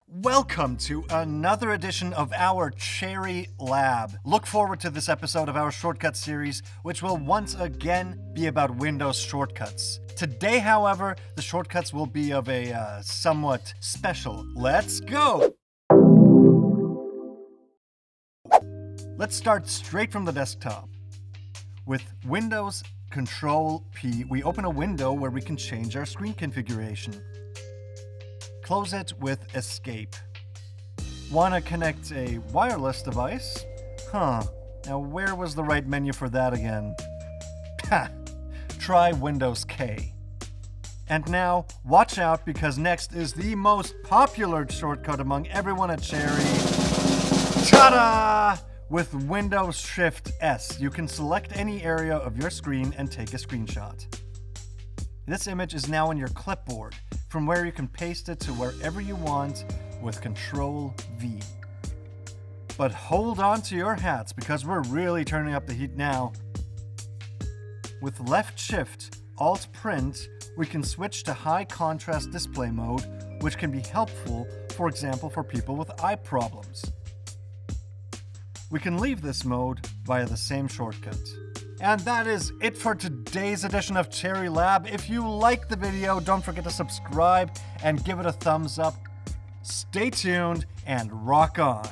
Welcome to another edition of our Cherry Lab. Look forward to this episode of our shortcut series, which will once again be about Windows shortcuts. Today, however, the shortcuts will be of a somewhat special. Let's go! Let's start straight from the desktop. With Windows Control-P, we open a window where we can change our screen configuration. Close it with Escape. Want to connect a wireless device? Now where was the right menu for that again? Try Windows K. And now, watch out because next is the most popular shortcut among everyone at Cherry. Ta-da! With Windows Shift S, you can select any area of your screen and take a screenshot. This image is now on your clipboard, from where you can paste it to wherever you want with Control V. But hold on to your hats because we're really turning up the heat now. With left shift, alt print, we can switch to high contrast display mode, which can be helpful, for example, for people with eye problems. We can leave this mode via the same shortcut. And that is it for today's edition of Cherry Lab. If you like the video, don't forget to subscribe and give it a thumbs up. Stay tuned and rock on.